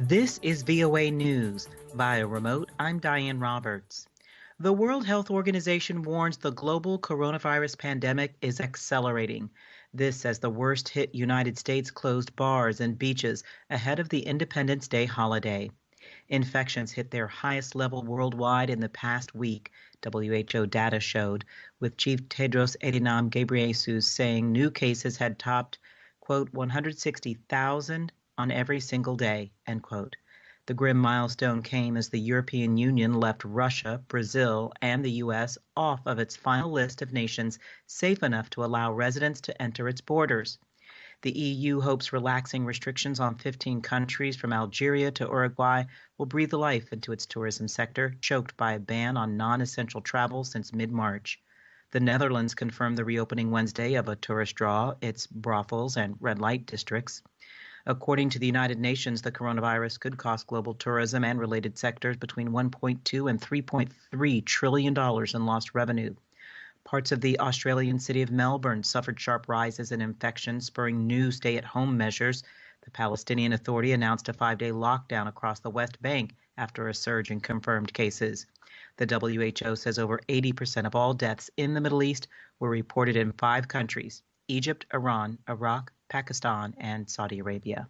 This is VOA News. Via remote, I'm Diane Roberts. The World Health Organization warns the global coronavirus pandemic is accelerating. This as the worst hit United States closed bars and beaches ahead of the Independence Day holiday. Infections hit their highest level worldwide in the past week, WHO data showed, with Chief Tedros Adhanom Ghebreyesus saying new cases had topped, quote, 160,000 on every single day, end quote. The grim milestone came as the European Union left Russia, Brazil, and the U.S. off of its final list of nations safe enough to allow residents to enter its borders. The EU hopes relaxing restrictions on 15 countries from Algeria to Uruguay will breathe life into its tourism sector, choked by a ban on non-essential travel since mid-March. The Netherlands confirmed the reopening Wednesday of a tourist draw, its brothels and red light districts. According to the United Nations, the coronavirus could cost global tourism and related sectors between $1.2 and $3.3 trillion in lost revenue. Parts of the Australian city of Melbourne suffered sharp rises in infections, spurring new stay-at-home measures. The Palestinian Authority announced a 5-day lockdown across the West Bank after a surge in confirmed cases. The WHO says over 80% of all deaths in the Middle East were reported in 5 countries: Egypt, Iran, Iraq, Pakistan, and Saudi Arabia.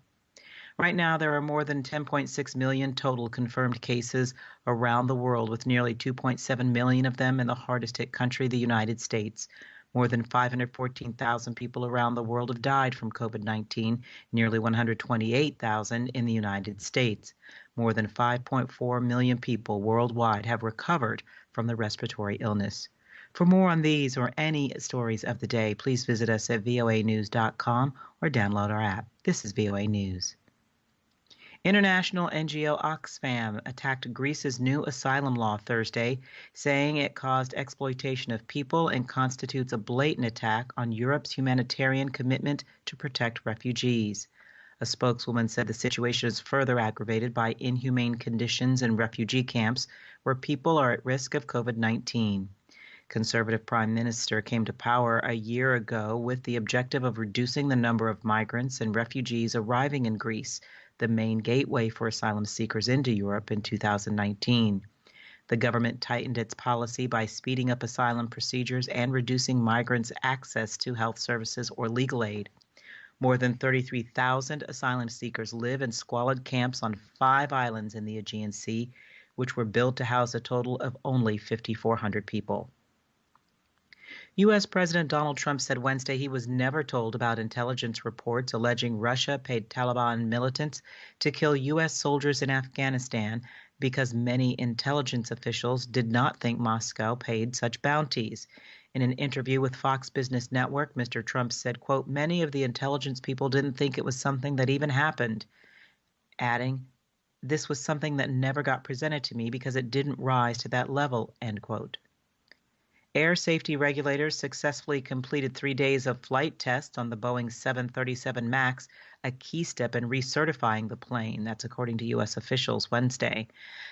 Right now, there are more than 10.6 million total confirmed cases around the world, with nearly 2.7 million of them in the hardest hit country, the United States. More than 514,000 people around the world have died from COVID-19, nearly 128,000 in the United States. More than 5.4 million people worldwide have recovered from the respiratory illness. For more on these or any stories of the day, please visit us at voanews.com or download our app. This is VOA News. International NGO Oxfam attacked Greece's new asylum law Thursday, saying it caused exploitation of people and constitutes a blatant attack on Europe's humanitarian commitment to protect refugees. A spokeswoman said the situation is further aggravated by inhumane conditions in refugee camps where people are at risk of COVID-19. Conservative Prime Minister came to power a year ago with the objective of reducing the number of migrants and refugees arriving in Greece, the main gateway for asylum seekers into Europe, in 2019. The government tightened its policy by speeding up asylum procedures and reducing migrants' access to health services or legal aid. More than 33,000 asylum seekers live in squalid camps on 5 islands in the Aegean Sea, which were built to house a total of only 5,400 people. U.S. President Donald Trump said Wednesday he was never told about intelligence reports alleging Russia paid Taliban militants to kill U.S. soldiers in Afghanistan because many intelligence officials did not think Moscow paid such bounties. In an interview with Fox Business Network, Mr. Trump said, quote, "Many of the intelligence people didn't think it was something that even happened," adding, "This was something that never got presented to me because it didn't rise to that level," end quote. Air safety regulators successfully completed 3 days of flight tests on the Boeing 737 MAX, a key step in re-certifying the plane. That's according to U.S. officials Wednesday.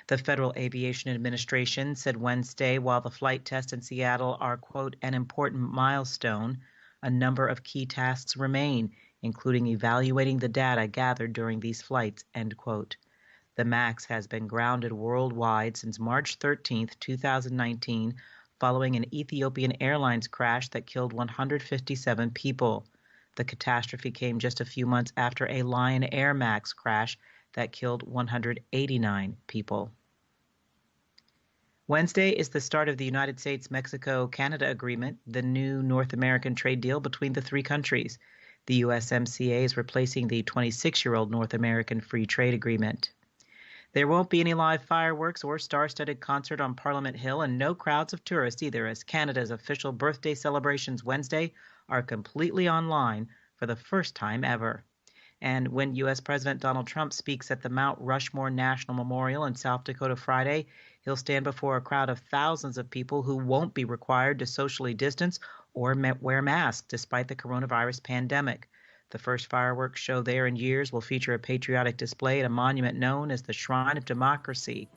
The Federal Aviation Administration said Wednesday while the flight tests in Seattle are, quote, an important milestone, a number of key tasks remain, including evaluating the data gathered during these flights, end quote. The MAX has been grounded worldwide since March 13, 2019, following an Ethiopian Airlines crash that killed 157 people. The catastrophe came just a few months after a Lion Air MAX crash that killed 189 people. Wednesday is the start of the United States-Mexico-Canada Agreement, the new North American trade deal between the 3 countries. The USMCA is replacing the 26-year-old North American Free Trade Agreement. There won't be any live fireworks or star-studded concert on Parliament Hill, and no crowds of tourists either, as Canada's official birthday celebrations Wednesday are completely online for the first time ever. And when U.S. President Donald Trump speaks at the Mount Rushmore National Memorial in South Dakota Friday, he'll stand before a crowd of thousands of people who won't be required to socially distance or wear masks despite the coronavirus pandemic. The first fireworks show there in years will feature a patriotic display at a monument known as the Shrine of Democracy.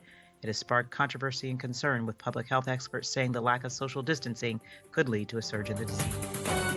It has sparked controversy and concern, with public health experts saying the lack of social distancing could lead to a surge in the disease.